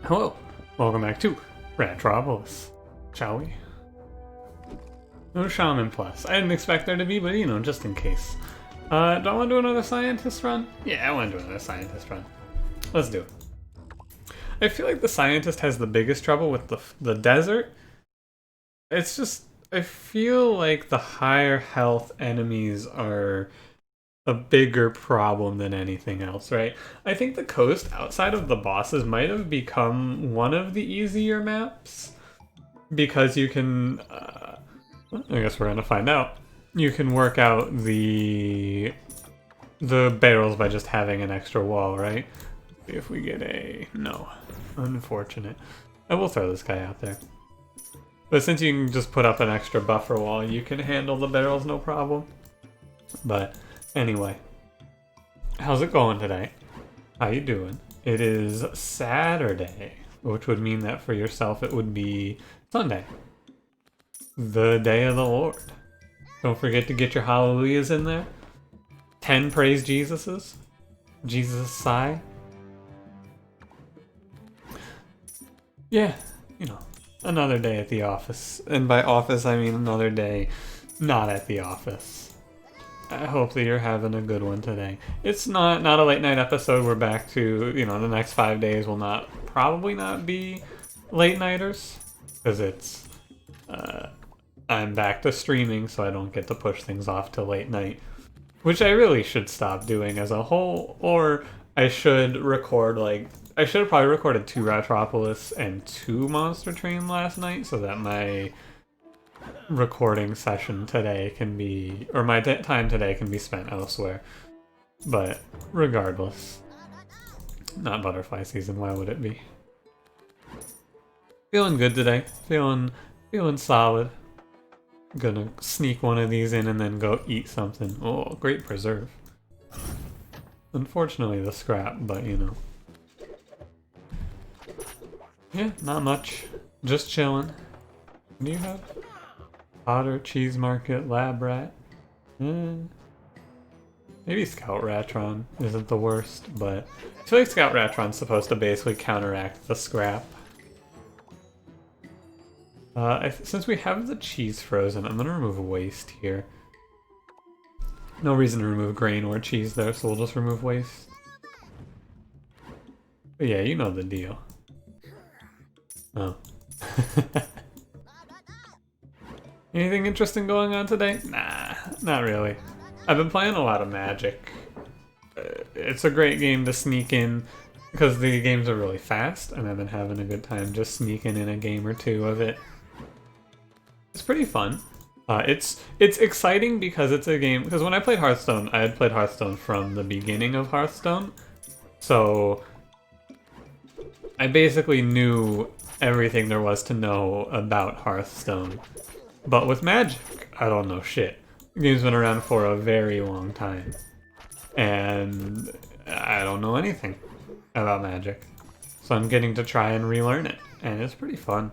Hello, welcome back to Ratropolis, shall we? No Shaman Plus. I didn't expect there to be, but you know, just in case. Do I want to do another scientist run? Yeah, I want to do another scientist run. Let's do it. I feel like the scientist has the biggest trouble with the desert. It's just, I feel like the higher health enemies are a bigger problem than anything else, right? I think the coast outside of the bosses might have become one of the easier maps because you can, I guess we're gonna find out. You can work out the barrels by just having an extra wall, right? If we get a no, unfortunate. I will throw this guy out there. But since you can just put up an extra buffer wall, you can handle the barrels no problem. But anyway, how's it going today? How you doing? It is Saturday, which would mean that for yourself it would be Sunday, the day of the Lord. Don't forget to get your hallelujahs in there. 10 praise Jesuses. Jesus sigh. Yeah, you know, another day at the office. And by office, I mean another day not at the office. I hope that you're having a good one today. It's not a late night episode. We're back to, you know, the next 5 days will probably not be late nighters. Because it's, I'm back to streaming, so I don't get to push things off till late night. Which I really should stop doing as a whole, or I should record, like, I should have probably recorded 2 Ratropolis and 2 Monster Train last night, so that my recording session today can be, or my time today can be spent elsewhere. But regardless, not butterfly season, why would it be? Feeling good today, feeling solid. Gonna sneak one of these in and then go eat something. Oh, great preserve. Unfortunately the scrap, but you know. Yeah, not much. Just chilling. What do you have? Otter, Cheese Market, Lab Rat. Maybe Scout Ratron isn't the worst, but I feel like Scout Ratron's supposed to basically counteract the scrap. Since we have the cheese frozen, I'm gonna remove waste here. No reason to remove grain or cheese there, so we'll just remove waste. But yeah, you know the deal. Oh. Anything interesting going on today? Nah, not really. I've been playing a lot of Magic. It's a great game to sneak in because the games are really fast, and I've been having a good time just sneaking in a game or two of it. It's pretty fun. It's exciting because it's a game, because when I played Hearthstone, I had played Hearthstone from the beginning of Hearthstone, so I basically knew everything there was to know about Hearthstone. But with Magic, I don't know shit. The game's been around for a very long time, and I don't know anything about Magic. So I'm getting to try and relearn it, and it's pretty fun.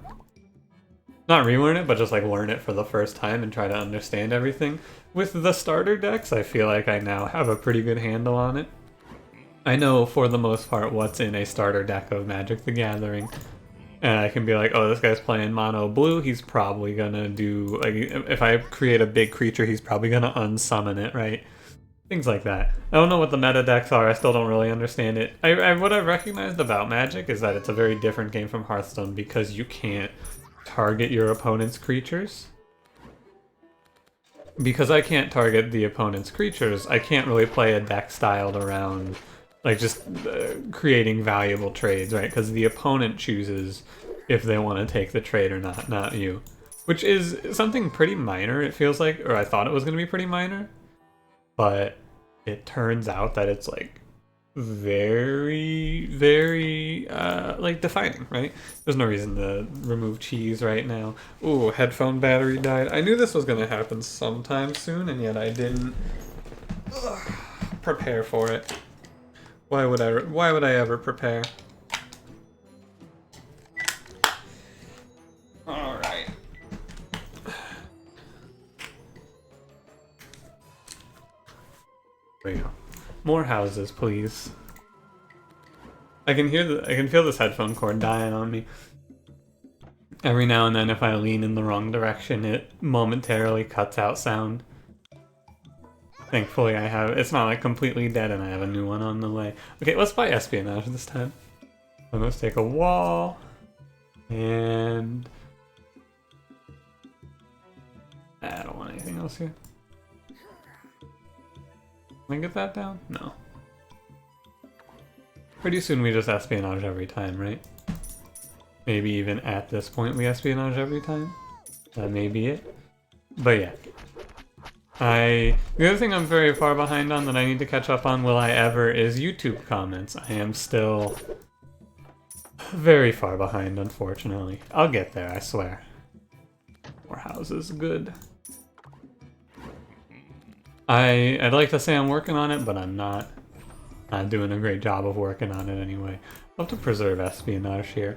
Not relearn it, but just like learn it for the first time and try to understand everything. With the starter decks, I feel like I now have a pretty good handle on it. I know for the most part what's in a starter deck of Magic the Gathering. And I can be like, oh, this guy's playing mono blue, he's probably gonna do, like, if I create a big creature, he's probably gonna unsummon it, right? Things like that. I don't know what the meta decks are, I still don't really understand it. What I've recognized about Magic is that it's a very different game from Hearthstone because you can't target your opponent's creatures. Because I can't target the opponent's creatures, I can't really play a deck styled around like just creating valuable trades, right? Because the opponent chooses if they want to take the trade or not you. Which is something pretty minor, it feels like, or I thought it was going to be pretty minor. But it turns out that it's like very, very like defining, right? There's no reason to remove cheese right now. Ooh, headphone battery died. I knew this was going to happen sometime soon, and yet I didn't prepare for it. Why would I ever prepare? All right. There you go. More houses, please. I can feel this headphone cord dying on me. Every now and then if I lean in the wrong direction, it momentarily cuts out sound. Thankfully it's not like completely dead and I have a new one on the way. Okay, let's buy espionage this time. So let's take a wall, and I don't want anything else here. Can I get that down? No. Pretty soon we just espionage every time, right? Maybe even at this point we espionage every time. That may be it. But yeah. The other thing I'm very far behind on that I need to catch up on, will I ever, is YouTube comments. I am still very far behind, unfortunately. I'll get there, I swear. More houses, good. I'd like to say I'm working on it, but I'm not doing a great job of working on it anyway. I'll have to preserve espionage here.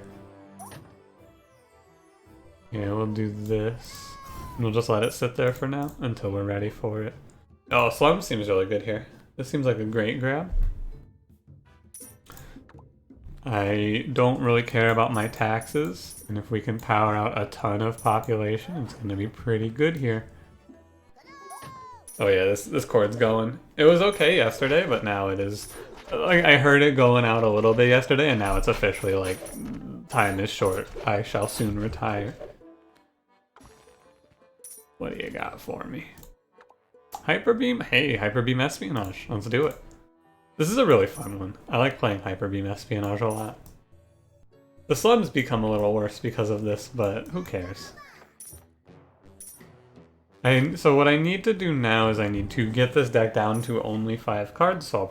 Yeah, we'll do this. And we'll just let it sit there for now until we're ready for it. Oh, slum seems really good here. This seems like a great grab. I don't really care about my taxes, and if we can power out a ton of population, it's going to be pretty good here. Oh yeah, this cord's going. It was okay yesterday, but now it is... Like, I heard it going out a little bit yesterday, and now it's officially like, time is short. I shall soon retire. What do you got for me? Hyperbeam? Hey, Hyperbeam Espionage. Let's do it. This is a really fun one. I like playing Hyperbeam Espionage a lot. The slums become a little worse because of this, but who cares? So what I need to do now is I need to get this deck down to only 5 cards, so I'll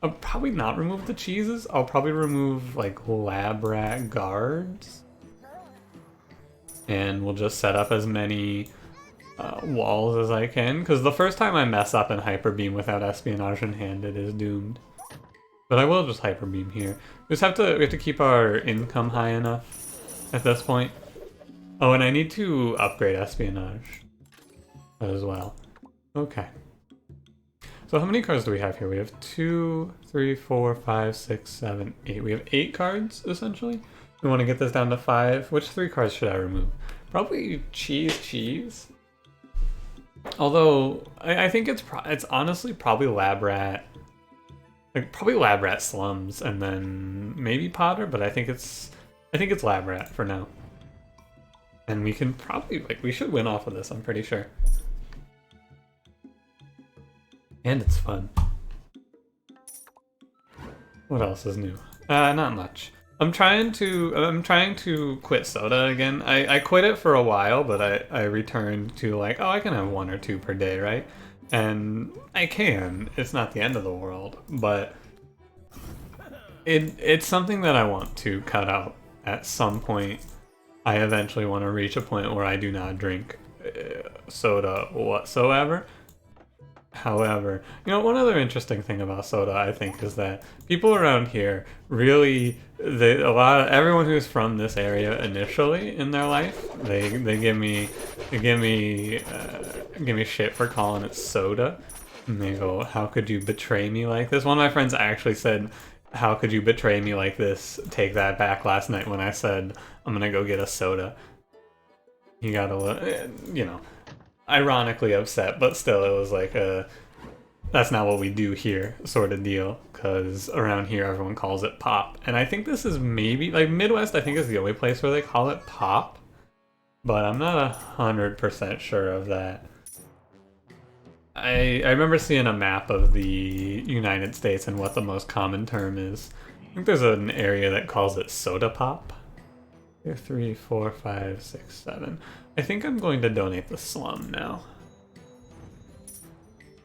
probably not remove the cheeses. I'll probably remove like Lab Rat guards. And we'll just set up as many walls as I can, because the first time I mess up in Hyperbeam without espionage in hand, it is doomed. But I will just Hyperbeam here. We have to keep our income high enough at this point. Oh, and I need to upgrade espionage as well. Okay. So how many cards do we have here? We have 2, 3, 4, 5, 6, 7, 8. We have 8 cards, essentially. We want to get this down to 5. Which 3 cards should I remove? Probably cheese. Although, I think it's honestly probably Lab Rat. Like, probably Lab Rat Slums, and then maybe Potter, but I think it's Lab Rat for now. And we can probably, we should win off of this, I'm pretty sure. And it's fun. What else is new? Not much. I'm trying to quit soda again. I quit it for a while, but I returned to like, oh, I can have 1 or 2 per day, right? And I can. It's not the end of the world, but it's something that I want to cut out at some point. I eventually want to reach a point where I do not drink soda whatsoever. However, one other interesting thing about soda, I think, is that people around here really, everyone who's from this area initially in their life, they give me shit for calling it soda, and they go, "How could you betray me like this?" One of my friends actually said, "How could you betray me like this?" Take that back last night when I said I'm gonna go get a soda. He got a little, ironically upset, but still it was like that's not what we do here sort of deal, because around here everyone calls it pop. And I think this is maybe, like, Midwest I think is the only place where they call it pop, but I'm not 100% sure of that. I remember seeing a map of the United States and what the most common term is. I think there's an area that calls it soda pop. 3, 4, 5, 6, 7. I think I'm going to donate the slum now.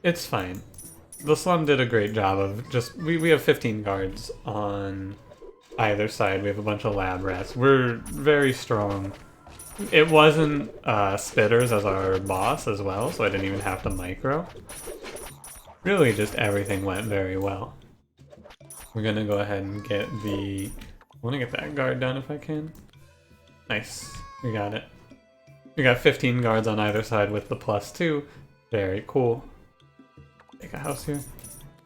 It's fine. The slum did a great job of we have 15 guards on either side. We have a bunch of lab rats. We're very strong. It wasn't Spitters as our boss as well, so I didn't even have to micro. Really just everything went very well. We're gonna go ahead and get I want to get that guard done if I can. Nice. We got it. We got 15 guards on either side with the +2. Very cool. Take a house here.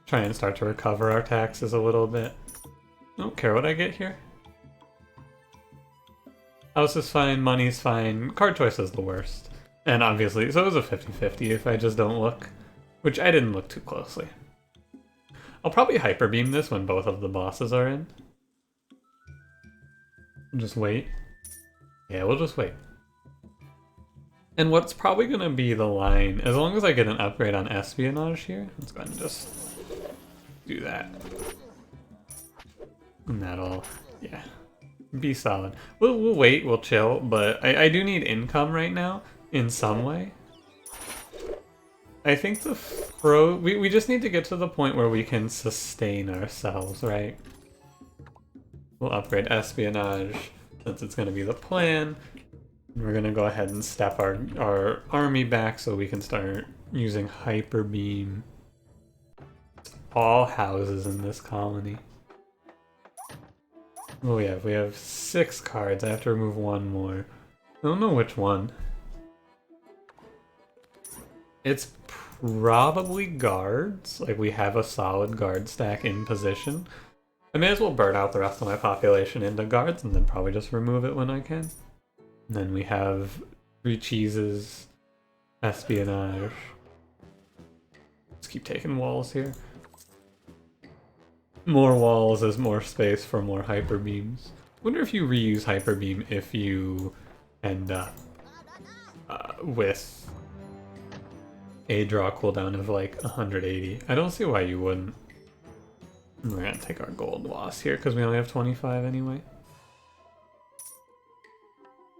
Try and start to recover our taxes a little bit. I don't care what I get here. House is fine, money's fine, card choice is the worst. And obviously, so it was a 50-50 if I just don't look. Which I didn't look too closely. I'll probably Hyperbeam this when both of the bosses are in. Just wait. Yeah, we'll just wait. And what's probably going to be the line, as long as I get an upgrade on Espionage here, let's go ahead and just do that. And that'll, yeah, be solid. We'll wait, we'll chill, but I do need income right now in some way. I think we just need to get to the point where we can sustain ourselves, right? We'll upgrade Espionage, since it's going to be the plan. We're going to go ahead and step our army back so we can start using Hyperbeam. It's all houses in this colony. What do we have 6 cards. I have to remove one more. I don't know which one. It's probably guards. Like, we have a solid guard stack in position. I may as well burn out the rest of my population into guards and then probably just remove it when I can. And then we have 3 cheeses, Espionage. Let's keep taking walls here. More walls is more space for more Hyperbeams. Wonder if you reuse Hyperbeam if you end up with a draw cooldown of like 180. I don't see why you wouldn't. We're gonna take our gold loss here because we only have 25 anyway.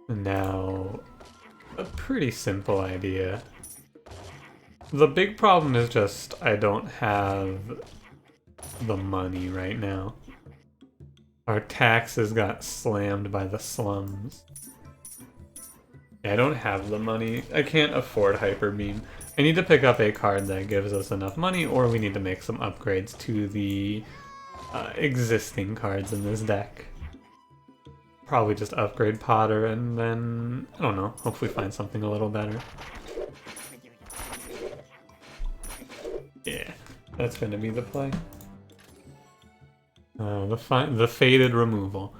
And now, a pretty simple idea. The big problem is just I don't have the money right now. Our taxes got slammed by the slums. I don't have the money. I can't afford Hyperbeam. I need to pick up a card that gives us enough money, or we need to make some upgrades to the existing cards in this deck. Probably just upgrade Potter and then, I don't know, hopefully find something a little better. Yeah, that's gonna be the play. The faded removal.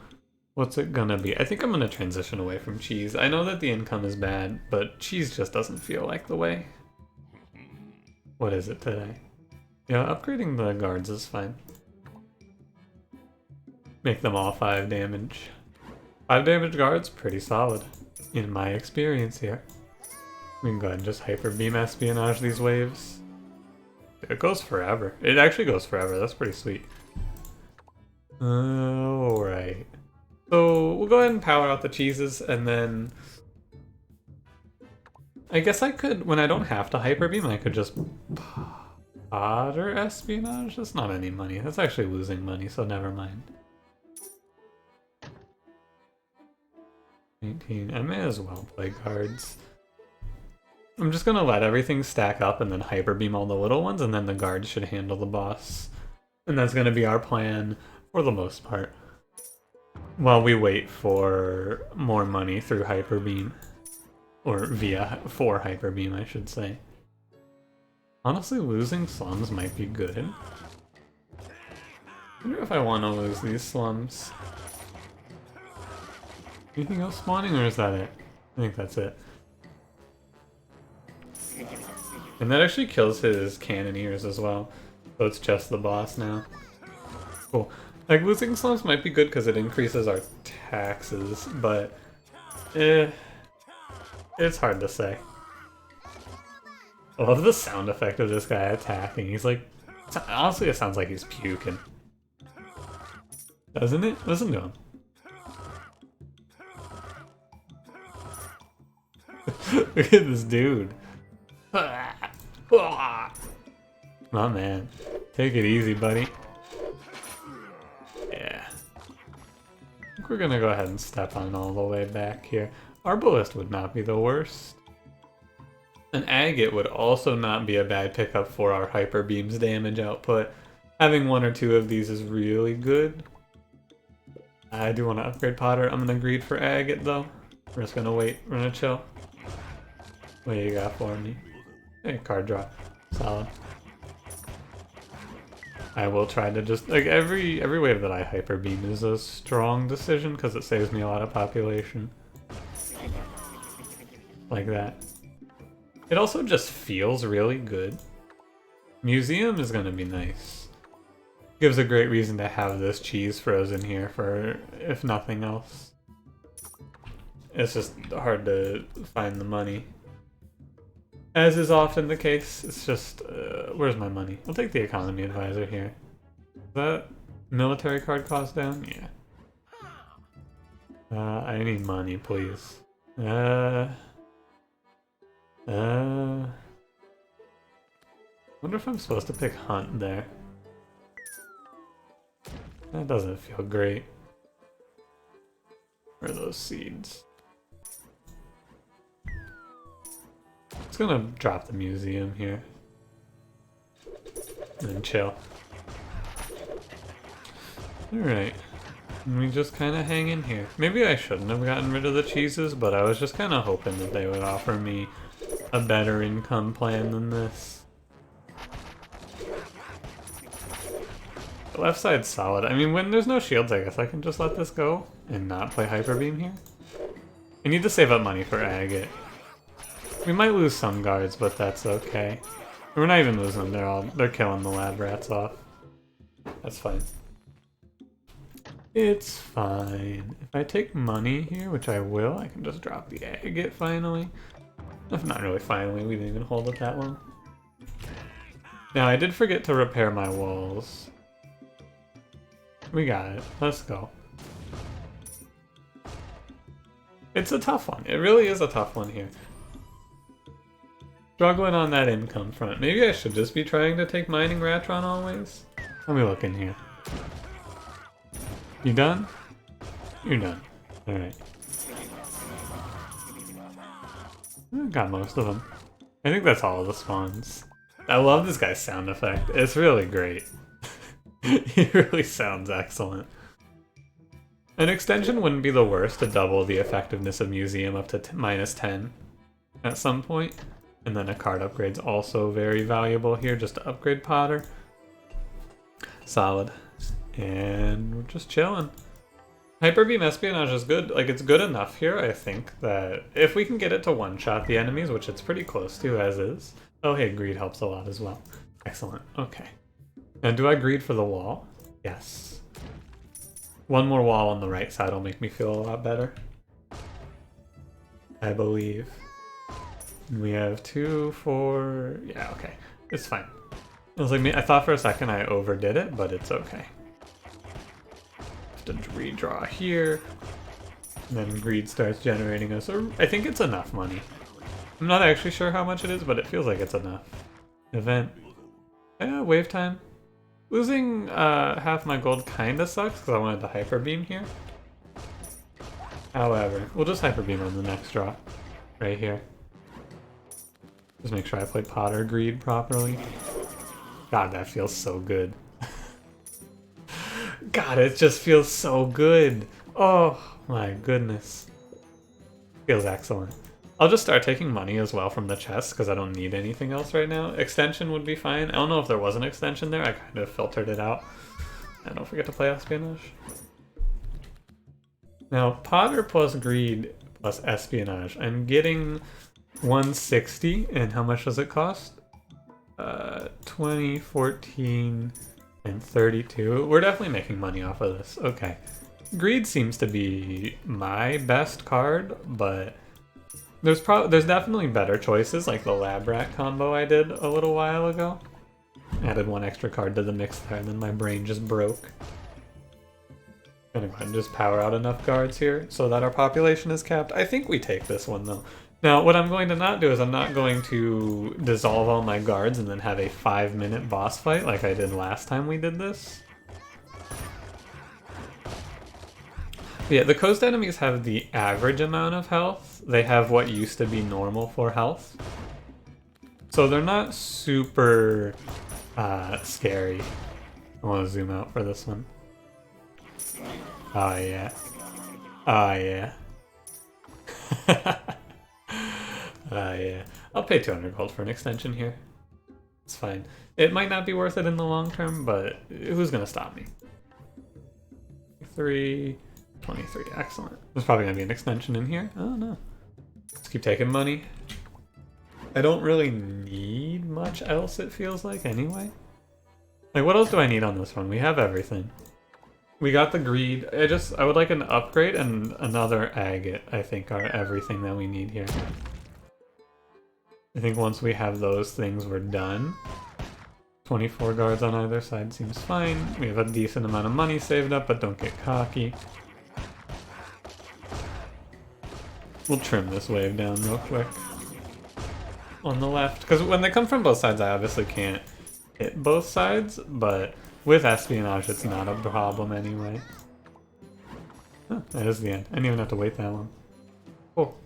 What's it gonna be? I think I'm gonna transition away from cheese. I know that the income is bad, but cheese just doesn't feel like the way. What is it today? Yeah, upgrading the guards is fine. Make them all 5 damage. 5 damage guards, pretty solid, in my experience here. We can go ahead and just Hyperbeam Espionage these waves. It goes forever. It actually goes forever, that's pretty sweet. Alright. So, we'll go ahead and power out the cheeses, and then... I guess I could, when I don't have to Hyperbeam, I could just... Potter Espionage? That's not any money. That's actually losing money, so never mind. 19. I may as well play cards. I'm just gonna let everything stack up and then Hyperbeam all the little ones, and then the guards should handle the boss. And that's gonna be our plan for the most part. While we wait for more money through Hyperbeam. Or for Hyperbeam, I should say. Honestly, losing slums might be good. I wonder if I want to lose these slums. Anything else spawning, or is that it? I think that's it. And that actually kills his cannoneers as well. So it's just the boss now. Cool. Like, losing slums might be good because it increases our taxes, but... it's hard to say. I love the sound effect of this guy attacking. He's like... Honestly, it sounds like he's puking. Doesn't it? Listen to him. Look at this dude. My man. Take it easy, buddy. Yeah. I think we're gonna go ahead and step on all the way back here. Arbalist would not be the worst. An agate would also not be a bad pickup for our Hyperbeam's damage output. Having 1 or 2 of these is really good. I do want to upgrade Potter. I'm gonna greed for agate though. We're just gonna wait. We're gonna chill. What do you got for me? Hey, card draw. Solid. I will try to just, like, every wave that I Hyperbeam is a strong decision because it saves me a lot of population. Like that. It also just feels really good. Museum is gonna be nice. Gives a great reason to have this cheese frozen here for, if nothing else. It's just hard to find the money. As is often the case, it's just, where's my money? I'll take the economy advisor here. Is that military card cost down? Yeah. I need money, please. Wonder if I'm supposed to pick Hunt there. That doesn't feel great. Where are those seeds? It's gonna drop the museum here. And then chill. Alright. And we just kind of hang in here. Maybe I shouldn't have gotten rid of the cheeses, but I was just kind of hoping that they would offer me a better income plan than this. The left side's solid. I mean, when there's no shields, I guess I can just let this go and not play Hyperbeam here. I need to save up money for Agate. We might lose some guards, but that's okay. We're not even losing them, they're killing the lab rats off. That's fine. It's fine. If I take money here, which I will, I can just drop the Agate finally. If not really finally, we didn't even hold it that long. Now, I did forget to repair my walls. We got it. Let's go. It's a tough one. It really is a tough one here. Struggling on that income front. Maybe I should just be trying to take mining Ratron always? Let me look in here. You done? You're done. Alright. Got most of them. I think that's all of the spawns. I love this guy's sound effect. It's really great. He really sounds excellent. An extension wouldn't be the worst to double the effectiveness of Museum up to -10 at some point. And then a card upgrade's also very valuable here just to upgrade Potter. Solid. And we're just chilling. Hyperbeam Espionage is good. Like, it's good enough here, I think, that if we can get it to one-shot the enemies, which it's pretty close to as is. Oh, hey, Greed helps a lot as well. Excellent. Okay. Now, do I greed for the wall? Yes. One more wall on the right side will make me feel a lot better. I believe. We have 2, 4... Yeah, okay. It's fine. It was like me. I thought for a second I overdid it, but it's okay. Have to redraw here. And then greed starts generating us. I think it's enough money. I'm not actually sure how much it is, but it feels like it's enough. Event. Wave time. Losing half my gold kinda sucks because I wanted to Hyperbeam here. However, we'll just Hyperbeam on the next draw. Right here. Just make sure I play Potter Greed properly. God, that feels so good. God, it just feels so good. Oh my goodness. Feels excellent. I'll just start taking money as well from the chest because I don't need anything else right now. Extension would be fine. I don't know if there was an extension there. I kind of filtered it out. And don't forget to play Espionage. Now, Potter plus Greed plus Espionage. I'm getting 160, and how much does it cost? 20, 14, and 32. We're definitely making money off of this. Okay. Greed seems to be my best card, but there's definitely better choices, like the Lab Rat combo I did a little while ago. Added one extra card to the mix there, and then my brain just broke. Gonna go ahead and just power out enough guards here so that our population is capped. I think we take this one, though. Now, what I'm going to not do is I'm not going to dissolve all my guards and then have a 5-minute boss fight like I did last time we did this. Yeah, the coast enemies have the average amount of health. They have what used to be normal for health. So they're not super scary. I want to zoom out for this one. Oh yeah. Oh yeah. Yeah. I'll pay 200 gold for an extension here. It's fine. It might not be worth it in the long term, but who's gonna stop me? 23, excellent. There's probably gonna be an extension in here. Oh no. Let's keep taking money. I don't really need much else, it feels like, anyway. Like, what else do I need on this one? We have everything. We got the greed. I would like an upgrade and another agate, I think, are everything that we need here. I think once we have those things, we're done. 24 guards on either side seems fine. We have a decent amount of money saved up, but don't get cocky. We'll trim this wave down real quick. On the left, because when they come from both sides, I obviously can't hit both sides, but with espionage, it's not a problem anyway. Oh, that is the end. I didn't even have to wait that long. Cool.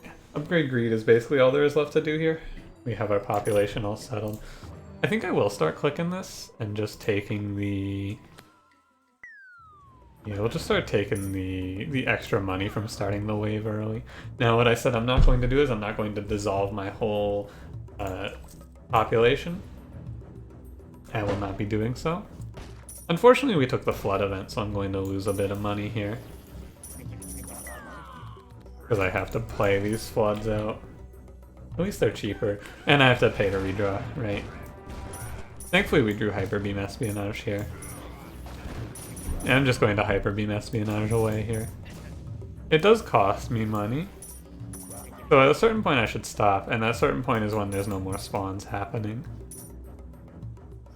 Yeah. Upgrade greed is basically all there is left to do here. We have our population all settled. I think I will start clicking this and just taking the... Yeah, we'll just start taking the extra money from starting the wave early. Now, what I said I'm not going to do is I'm not going to dissolve my whole population. I will not be doing so. Unfortunately, we took the flood event, so I'm going to lose a bit of money here. Because I have to play these floods out. At least they're cheaper. And I have to pay to redraw, right? Thankfully, we drew Hyperbeam Espionage here. And I'm just going to Hyperbeam Espionage away here. It does cost me money. So at a certain point I should stop, and that certain point is when there's no more spawns happening.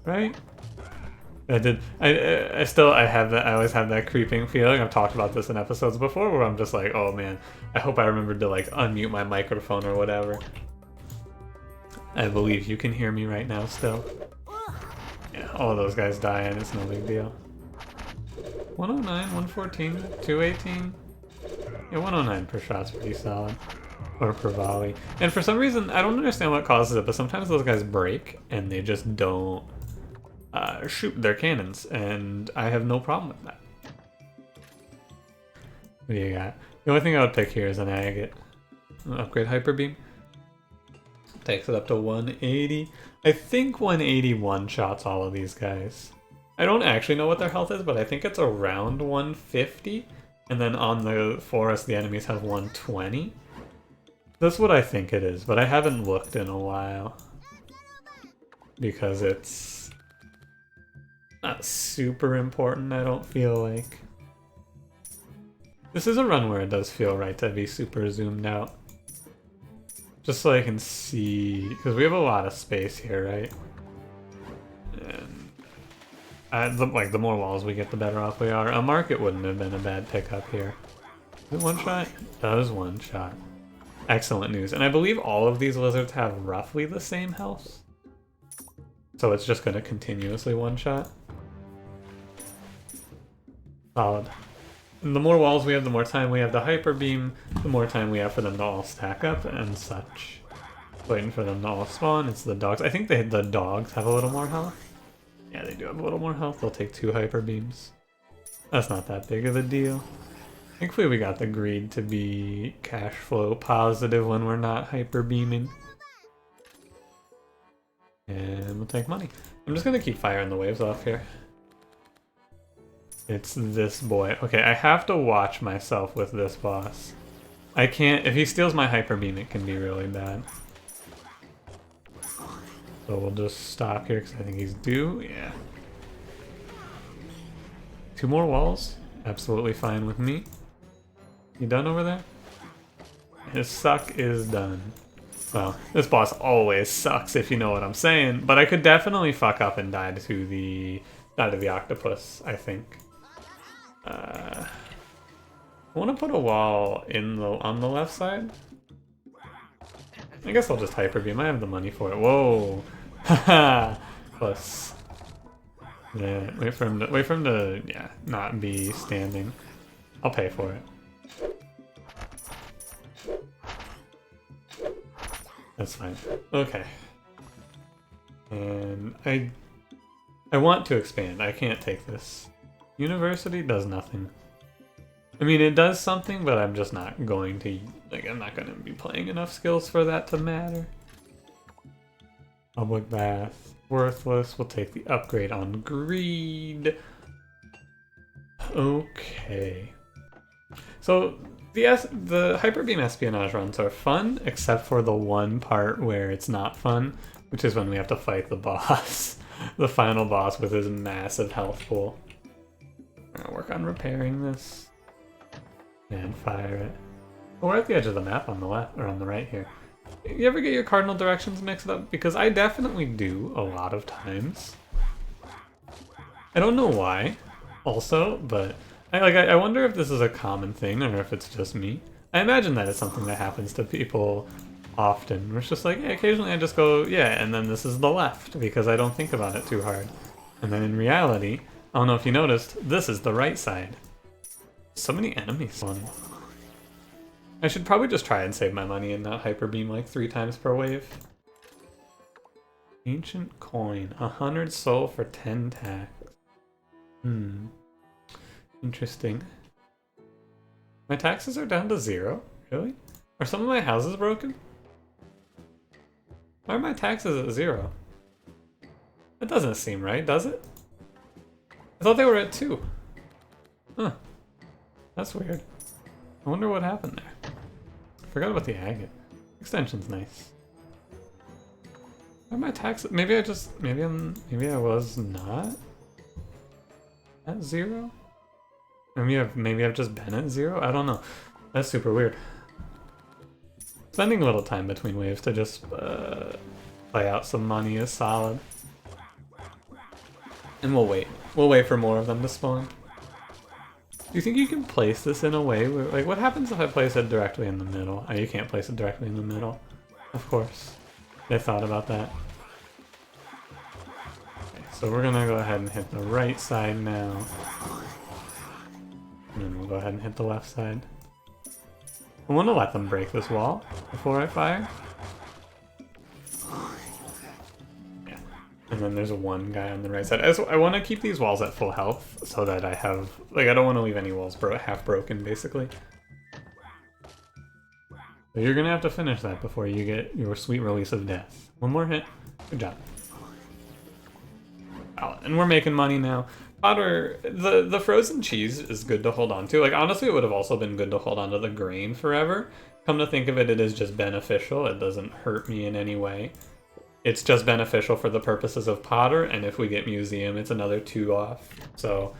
Right? I always have that creeping feeling. I've talked about this in episodes before where I'm just like, oh man, I hope I remembered to like unmute my microphone or whatever. I believe you can hear me right now still. Yeah, all those guys die and it's no big deal. 109, 114, 218. Yeah, 109 per shot's pretty solid. Or per volley. And for some reason, I don't understand what causes it, but sometimes those guys break and they just don't shoot their cannons, and I have no problem with that. What do you got? The only thing I would pick here is an agate. Upgrade Hyperbeam. Takes it up to 180. I think 180 one-shots all of these guys. I don't actually know what their health is, but I think it's around 150. And then on the forest, the enemies have 120. That's what I think it is, but I haven't looked in a while. Because it's not super important, I don't feel like. This is a run where it does feel right to be super zoomed out. Just so I can see, because we have a lot of space here, right? And the more walls we get, the better off we are. A market wouldn't have been a bad pickup here. Is it one shot? It does one shot. Excellent news. And I believe all of these lizards have roughly the same health. So it's just going to continuously one shot. Solid. And the more walls we have, the more time we have to Hyperbeam, the more time we have for them to all stack up and such. Waiting for them to all spawn. It's the dogs. I think the dogs have a little more health. Yeah, they do have a little more health. They'll take 2 Hyperbeams. That's not that big of a deal. Thankfully we got the greed to be cash flow positive when we're not Hyperbeaming. And we'll take money. I'm just going to keep firing the waves off here. It's this boy. Okay, I have to watch myself with this boss. I can't... If he steals my Hyperbeam, it can be really bad. So we'll just stop here because I think he's due. Yeah. 2 more walls. Absolutely fine with me. You done over there? His suck is done. Well, this boss always sucks if you know what I'm saying, but I could definitely fuck up and die to the octopus, I think. I want to put a wall on the left side. I guess I'll just Hyperbeam. I have the money for it. Whoa! Haha! Plus. Yeah, wait for him to yeah, not be standing. I'll pay for it. That's fine. Okay. And I want to expand. I can't take this. University does nothing. I mean, it does something, but I'm just not going to... Like, I'm not going to be playing enough skills for that to matter. Public bath, worthless. We'll take the upgrade on greed. Okay. So the Hyperbeam espionage runs are fun, except for the one part where it's not fun, which is when we have to fight the boss, the final boss with his massive health pool. I'm gonna work on repairing this and fire it. Oh, we're at the edge of the map on the left or on the right here. You ever get your cardinal directions mixed up? Because I definitely do a lot of times. I don't know why, also, but I wonder if this is a common thing or if it's just me. I imagine that it's something that happens to people often. Where it's just like, yeah, occasionally I just go, yeah, and then this is the left because I don't think about it too hard. And then in reality, I don't know if you noticed, this is the right side. So many enemies on. I should probably just try and save my money and not hyperbeam like 3 times per wave. Ancient coin, 100 soul for 10 tax. Interesting. My taxes are down to 0? Really? Are some of my houses broken? Why are my taxes at 0? That doesn't seem right, does it? I thought they were at 2. Huh. That's weird. I wonder what happened there. I forgot about the agate. Extension's nice. Why are my taxes? Maybe I was not at 0? Maybe I've just been at 0? I don't know. That's super weird. Spending a little time between waves to just play out some money is solid. And we'll wait. We'll wait for more of them to spawn. Do you think you can place this in a way where, like, what happens if I place it directly in the middle? Oh, you can't place it directly in the middle. Of course. They thought about that. Okay, so we're gonna go ahead and hit the right side now. And then we'll go ahead and hit the left side. I want to let them break this wall before I fire. Yeah. And then there's one guy on the right side. I want to keep these walls at full health so that I have... Like, I don't want to leave any walls half broken, basically. So you're going to have to finish that before you get your sweet release of death. One more hit. Good job. Oh, and we're making money now. Potter, the frozen cheese is good to hold on to. Like, honestly, it would have also been good to hold on to the grain forever. Come to think of it, it is just beneficial. It doesn't hurt me in any way. It's just beneficial for the purposes of Potter, and if we get Museum, it's another 2 off. So,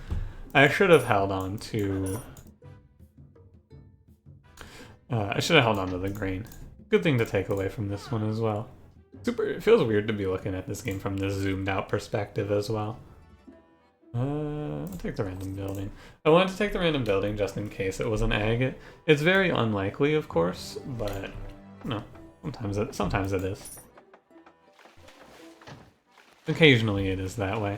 I should have held on to... the grain. Good thing to take away from this one as well. It feels weird to be looking at this game from this zoomed out perspective as well. I'll take the random building. I wanted to take the random building just in case it was an agate. It's very unlikely, of course, but no, sometimes it is. Occasionally it is that way.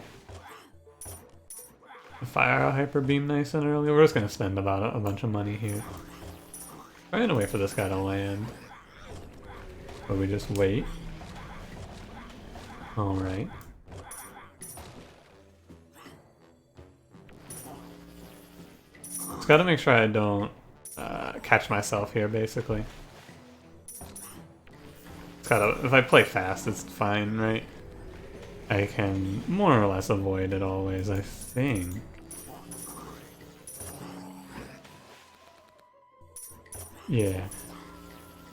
Fire a hyperbeam nice and early. We're just gonna spend about a bunch of money here. Trying to wait for this guy to land. But we just wait. Alright. Just gotta make sure I don't catch myself here, basically. If I play fast, it's fine, right? I can more or less avoid it always, I think. Yeah.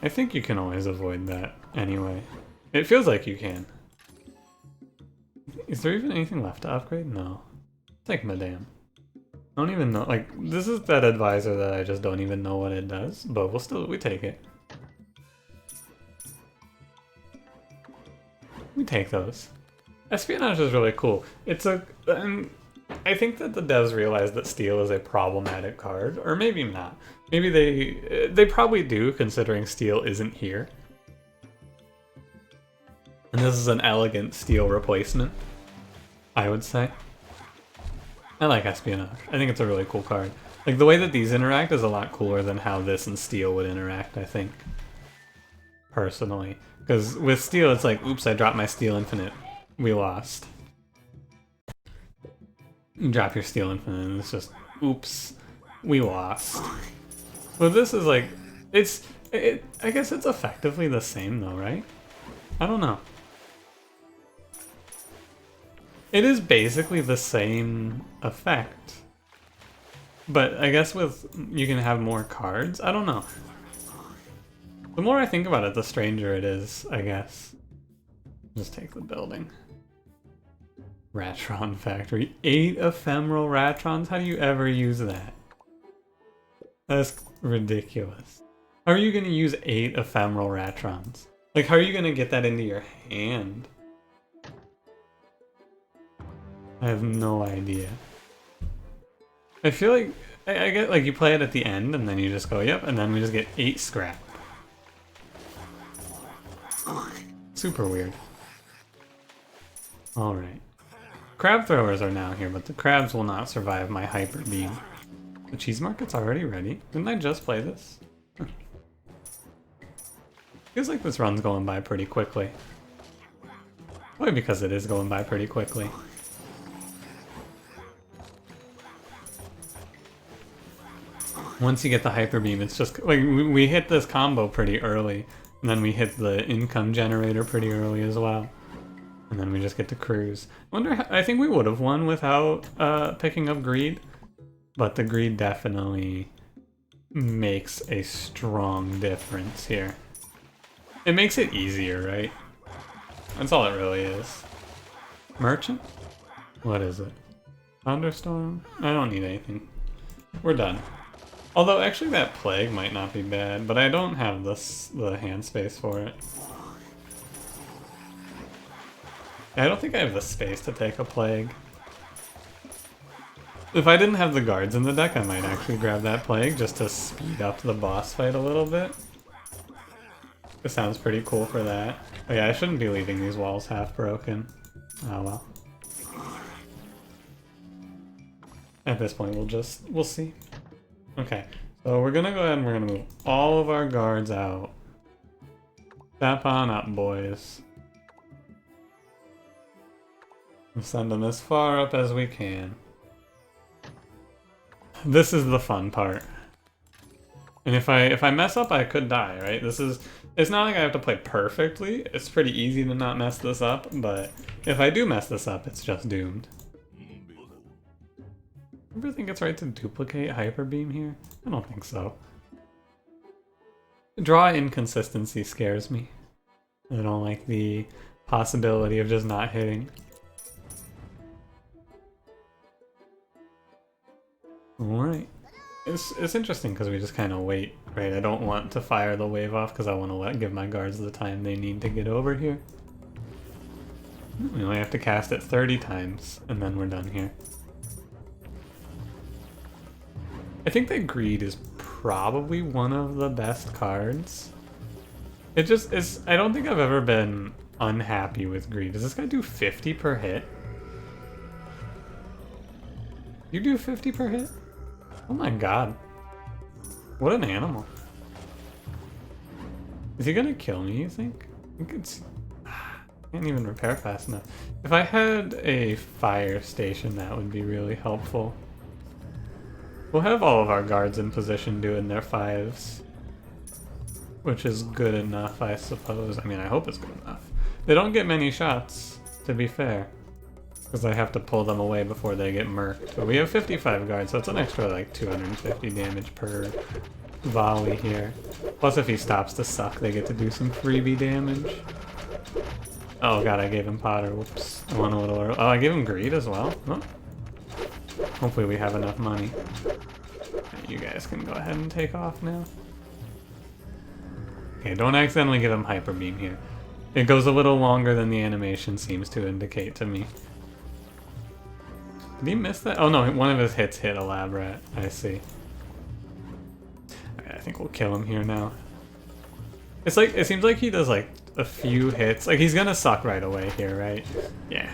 I think you can always avoid that anyway. It feels like you can. Is there even anything left to upgrade? No. Take Madame. I don't even know, like, this is that advisor that I just don't even know what it does, but we take it. We take those. Espionage is really cool. I think that the devs realize that steel is a problematic card, or maybe not. Maybe they probably do, considering steel isn't here. And this is an elegant steel replacement, I would say. I like espionage. I think it's a really cool card. Like, the way that these interact is a lot cooler than how this and steel would interact, I think. Personally. Because with steel, it's like, oops, I dropped my steel infinite. We lost. You drop your steel infinite and it's just, oops, we lost. But this is like, I guess it's effectively the same though, right? I don't know. It is basically the same effect. But I guess with you can have more cards? I don't know. The more I think about it, the stranger it is, I guess. Just take the building. Ratron Factory. 8 ephemeral Ratrons? How do you ever use that? That's ridiculous. How are you going to use 8 ephemeral Ratrons? Like, how are you going to get that into your hand? I have no idea. I feel like I get like you play it at the end and then you just go, yep, and then we just get 8 scrap. Super weird. Alright. Crab throwers are now here, but the crabs will not survive my Hyperbeam. The cheese market's already ready. Didn't I just play this? Feels like this run's going by pretty quickly. Probably because it is going by pretty quickly. Once you get the Hyperbeam, it's just like we hit this combo pretty early, and then we hit the income generator pretty early as well, and then we just get to cruise. I think we would have won without picking up greed, but the greed definitely makes a strong difference here. It makes it easier, right? That's all it really is. Merchant? What is it? Thunderstorm? I don't need anything. We're done. Although, actually that plague might not be bad, but I don't have the hand space for it. I don't think I have the space to take a plague. If I didn't have the guards in the deck, I might actually grab that plague just to speed up the boss fight a little bit. It sounds pretty cool for that. Oh yeah, I shouldn't be leaving these walls half broken. Oh well. At this point, we'll see. Okay, so we're gonna go ahead and we're gonna move all of our guards out. Step on up, boys. And send them as far up as we can. This is the fun part. And if I mess up, I could die, right? It's not like I have to play perfectly. It's pretty easy to not mess this up, but if I do mess this up, it's just doomed. Ever think it's right to duplicate Hyperbeam here? I don't think so. Draw inconsistency scares me. I don't like the possibility of just not hitting. Alright. It's interesting because we just kind of wait, right? I don't want to fire the wave off because I want to give my guards the time they need to get over here. We only have to cast it 30 times and then we're done here. I think that greed is probably one of the best cards. It just is. I don't think I've ever been unhappy with greed. Does this guy do 50 per hit? You do 50 per hit? Oh my god. What an animal. Is he gonna kill me, you think? I think it's... can't even repair fast enough. If I had a fire station, that would be really helpful. We'll have all of our guards in position doing their 5s. Which is good enough, I suppose. I mean, I hope it's good enough. They don't get many shots, to be fair. Because I have to pull them away before they get murked. But we have 55 guards, so it's an extra like 250 damage per volley here. Plus if he stops to suck, they get to do some freebie damage. Oh god, I gave him Potter. Whoops. I went a little early. Oh, I gave him Greed as well? Oh. Hopefully we have enough money. You guys can go ahead and take off now. Okay, don't accidentally give him Hyperbeam here. It goes a little longer than the animation seems to indicate to me. Did he miss that? Oh no, one of his hits hit a lab rat. I see. Okay, I think we'll kill him here now. It's like, it seems like he does like a few hits. Like he's gonna suck right away here, right? Yeah,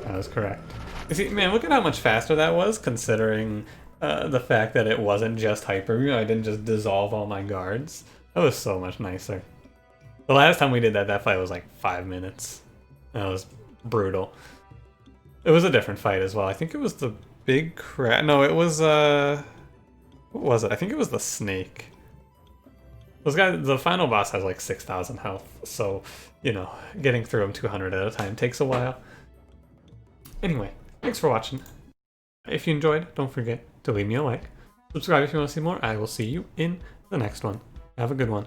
that was correct. You see, man, look at how much faster that was considering the fact that it wasn't just Hyperbeam. I didn't just dissolve all my guards. That was so much nicer. The last time we did that, that fight was like 5 minutes. That was brutal. It was a different fight as well. I think it was the big crab. No, it was, what was it? I think it was the snake. Those guys, the final boss has like 6,000 health. So, you know, getting through them 200 at a time takes a while. Anyway, thanks for watching. If you enjoyed, don't forget to leave me a like. Subscribe if you want to see more. I will see you in the next one. Have a good one.